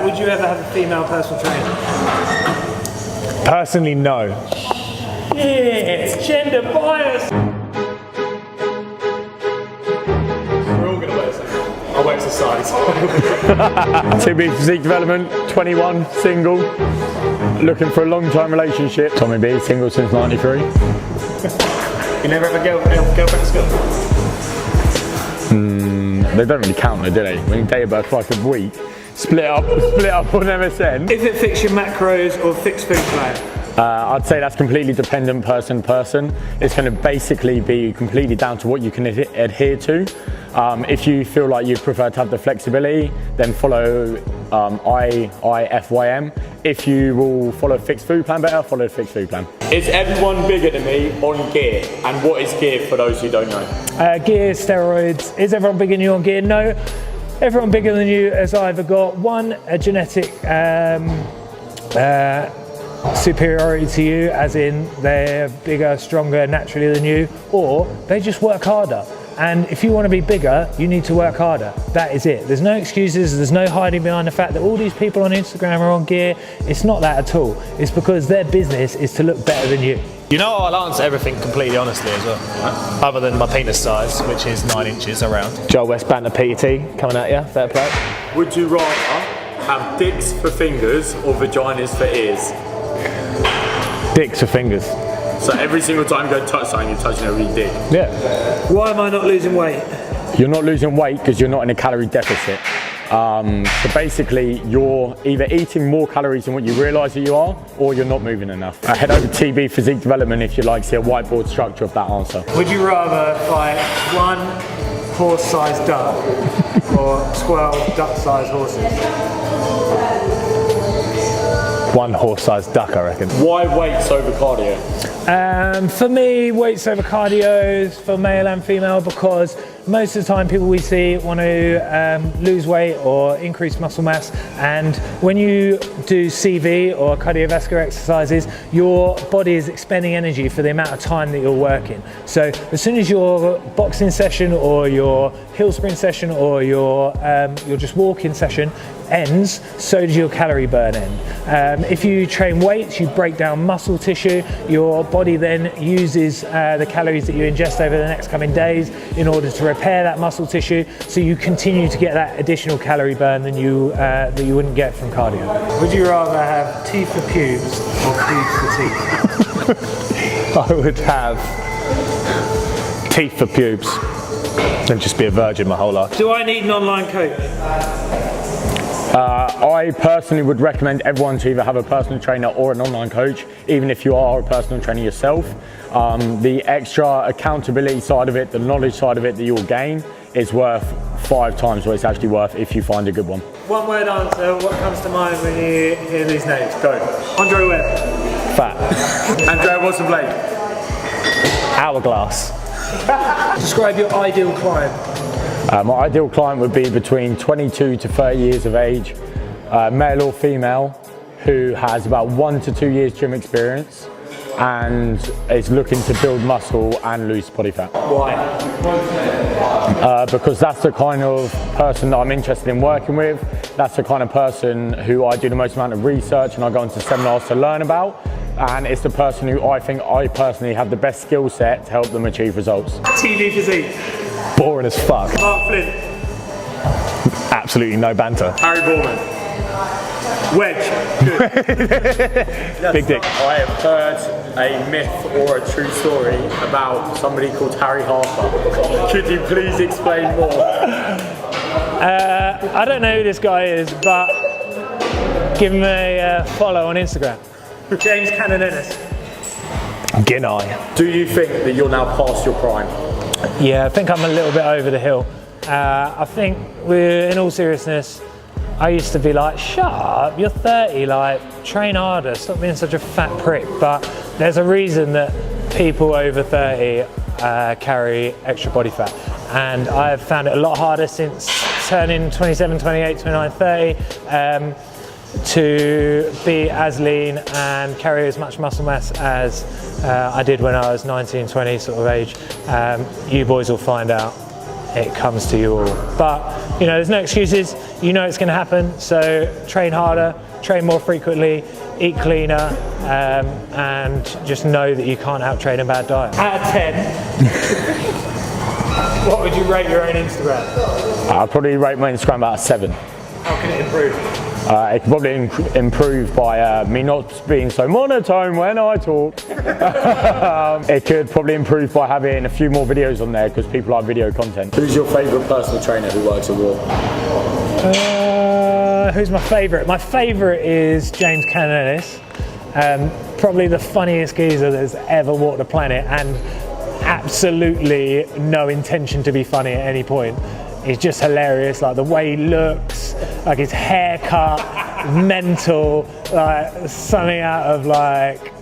Would you ever have a female personal trainer? Personally, no. Yeah, it's gender bias. We're all going to wear something. I'll exercise. tb physique development, 21, single, looking for a long-term relationship. Tommy B, single since '93. You never have a girlfriend at school? They don't really count though, do they? When you date about like a week, split up on MSN. Is it fix your macros or fixed food plan? I'd say that's completely dependent person to person. It's going to basically be completely down to what you can adhere to. If you feel like you prefer to have the flexibility, then follow IFYM. If you will follow fixed food plan better, follow the fixed food plan. Is everyone bigger than me on gear? And what is gear for those who don't know? Gear, steroids. Is everyone bigger than you on gear? No. Everyone bigger than you has either got a genetic superiority to you, as in they're bigger, stronger naturally than you, or they just work harder. And if you want to be bigger, you need to work harder. That is it. There's no excuses, there's no hiding behind the fact that all these people on Instagram are on gear. It's not that at all. It's because their business is to look better than you. You know, I'll answer everything completely honestly as well, other than my penis size, which is 9 inches around. Joel Westpt, PT, coming at you, fair play. Would you rather have dicks for fingers or vaginas for ears? Dicks for fingers. So every single time you go to touch something, you're touching every dick? Yeah. Why am I not losing weight? You're not losing weight because you're not in a calorie deficit. So basically, you're either eating more calories than what you realise that you are, or you're not moving enough. Head over to TB Physique Development if you'd like to see a whiteboard structure of that answer. Would you rather fight one horse-sized duck or 12 duck-sized horses? One horse-sized duck, I reckon. Why weights over cardio? For me, weights over cardio for male and female, because most of the time people we see want to lose weight or increase muscle mass, and when you do CV or cardiovascular exercises, your body is expending energy for the amount of time that you're working. So as soon as your boxing session or your hill sprint session or your just walking session ends, so does your calorie burn end. If you train weights, you break down muscle tissue. Your body then uses the calories that you ingest over the next coming days in order to repair that muscle tissue, so you continue to get that additional calorie burn than that you wouldn't get from cardio. Would you rather have teeth for pubes or pubes for teeth? I would have teeth for pubes and just be a virgin my whole life. Do I need an online coach? I personally would recommend everyone to either have a personal trainer or an online coach, even if you are a personal trainer yourself. The extra accountability side of it, the knowledge side of it that you'll gain is worth 5 times what it's actually worth if you find a good one. One word answer, what comes to mind when you hear these names? Go. Andre Webb. Fat. Andrea Watson-Blake. Hourglass. Describe your ideal client. My ideal client would be between 22 to 30 years of age, male or female, who has about 1 to 2 years gym experience and is looking to build muscle and lose body fat. Why? Because that's the kind of person that I'm interested in working with. That's the kind of person who I do the most amount of research and I go into seminars to learn about. And it's the person who I think I personally have the best skill set to help them achieve results. TV Physique. Boring as fuck. Mark Flint. Absolutely no banter. Harry Boorman. Wedge. Big dick. I have heard a myth or a true story about somebody called Harry Harper. Could you please explain more? I don't know who this guy is, but give him a follow on Instagram. James Cannon Ennis. Ginai. Do you think that you're now past your prime? Yeah, I think I'm a little bit over the hill. I think in all seriousness, I used to be like, shut up, you're 30, like, train harder, stop being such a fat prick. But there's a reason that people over 30 carry extra body fat. And I've found it a lot harder since turning 27, 28, 29, 30 to be as lean and carry as much muscle mass as I did when I was 19, 20 sort of age. You boys will find out it comes to you all. But you know, there's no excuses. You know it's going to happen. So train harder, train more frequently, eat cleaner, and just know that you can't out-train a bad diet. Out of 10, what would you rate your own Instagram? I'd probably rate my Instagram about a 7. How can it improve? It could probably improve by me not being so monotone when I talk. It could probably improve by having a few more videos on there because people like video content. Who's your favourite personal trainer who works at War? Who's my favourite? My favourite is James Cananis. Probably the funniest geezer that's ever walked the planet, and absolutely no intention to be funny at any point. He's just hilarious, like the way he looks, like his haircut, mental, like something out of like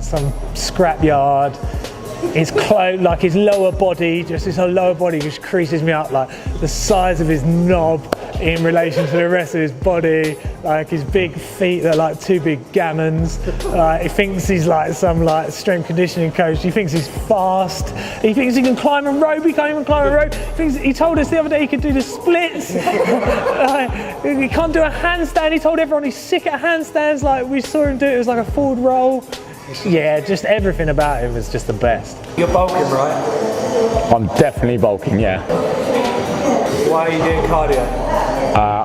some scrapyard. His clothes, like his lower body, just his whole lower body just creases me up, like the size of his knob in relation to the rest of his body, like his big feet are like 2 big gammons. He thinks he's like some like strength conditioning coach. He thinks he's fast. He thinks he can climb a rope. He can't even climb a rope. He told us the other day he could do the splits. He can't do a handstand. He told everyone he's sick at handstands. Like we saw him do it. It was like a forward roll. Yeah, just everything about him was just the best. You're bulking, right? I'm definitely bulking, yeah. Why are you doing cardio?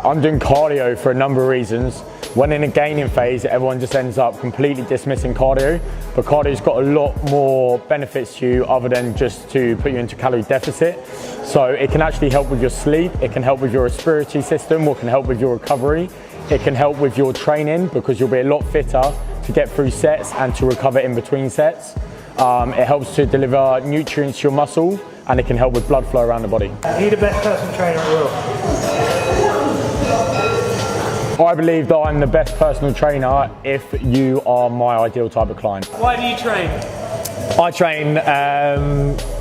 I'm doing cardio for a number of reasons. When in a gaining phase, everyone just ends up completely dismissing cardio, but cardio's got a lot more benefits to you other than just to put you into calorie deficit. So it can actually help with your sleep, it can help with your respiratory system, or can help with your recovery. It can help with your training because you'll be a lot fitter to get through sets and to recover in between sets. It helps to deliver nutrients to your muscle, and it can help with blood flow around the body. Are you the best personal trainer at Will? I believe that I'm the best personal trainer if you are my ideal type of client. Why do you train? I train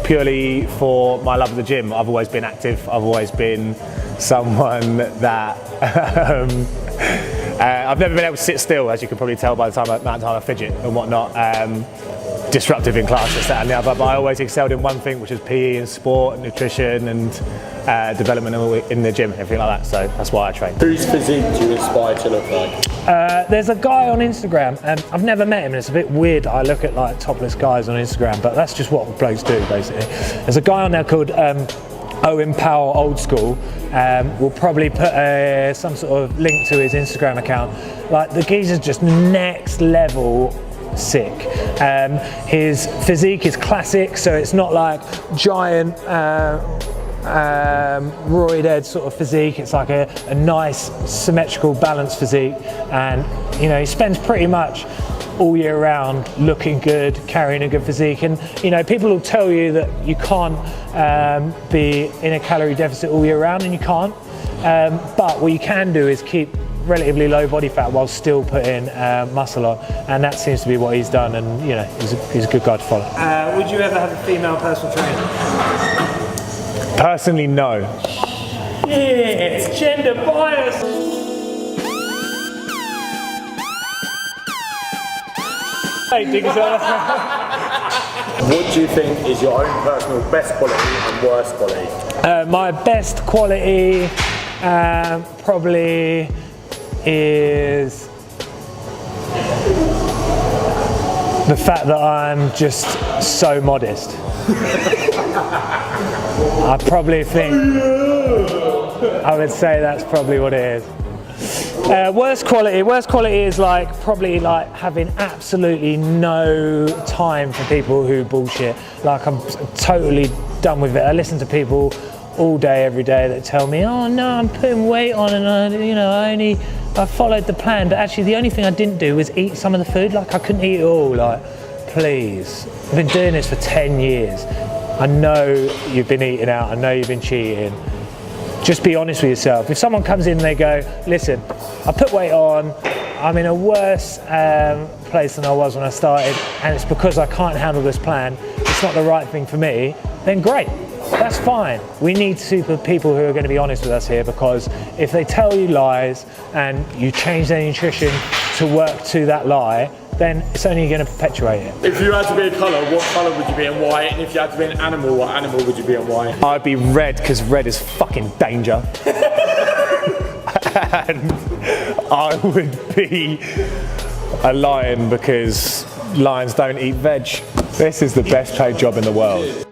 purely for my love of the gym. I've always been active. I've always been someone that I've never been able to sit still, as you can probably tell by the amount of time I fidget and whatnot. Disruptive in class, this, that and the other, but I always excelled in one thing, which is PE and sport and nutrition and development in the gym, everything like that, so that's why I train. Whose physique do you aspire to look like? There's a guy on Instagram, I've never met him, and it's a bit weird that I look at like topless guys on Instagram, but that's just what blokes do basically. There's a guy on there called Owen Powell Old School. We'll probably put some sort of link to his Instagram account. Like the geezer's just next level sick. His physique is classic, so it's not like giant roid-ed sort of physique. It's like a nice symmetrical balanced physique, and you know he spends pretty much all year round looking good, carrying a good physique, and you know people will tell you that you can't be in a calorie deficit all year round, and you can't, but what you can do is keep relatively low body fat while still putting muscle on, and that seems to be what he's done, and you know he's a good guy to follow. Would you ever have a female personal trainer? Personally, no. Yeah, it's gender bias. Hey, dig yourself. What do you think is your own personal best quality and worst quality? My best quality probably is the fact that I'm just so modest. I probably think, I would say that's probably what it is. Worst quality is like probably like having absolutely no time for people who bullshit. Like I'm totally done with it. I listen to people all day, every day that tell me, oh no, I'm putting weight on and I followed the plan, but actually the only thing I didn't do was eat some of the food. Like I couldn't eat it all. Like, please, I've been doing this for 10 years. I know you've been eating out. I know you've been cheating. Just be honest with yourself. If someone comes in and they go, listen, I put weight on, I'm in a worse place than I was when I started, and it's because I can't handle this plan, it's not the right thing for me, then great. That's fine. We need super people who are going to be honest with us here, because if they tell you lies and you change their nutrition to work to that lie, then it's only going to perpetuate it. If you had to be a colour, what colour would you be and why? And if you had to be an animal, what animal would you be and why? I'd be red because red is fucking danger. And I would be a lion because lions don't eat veg. This is the best paid job in the world.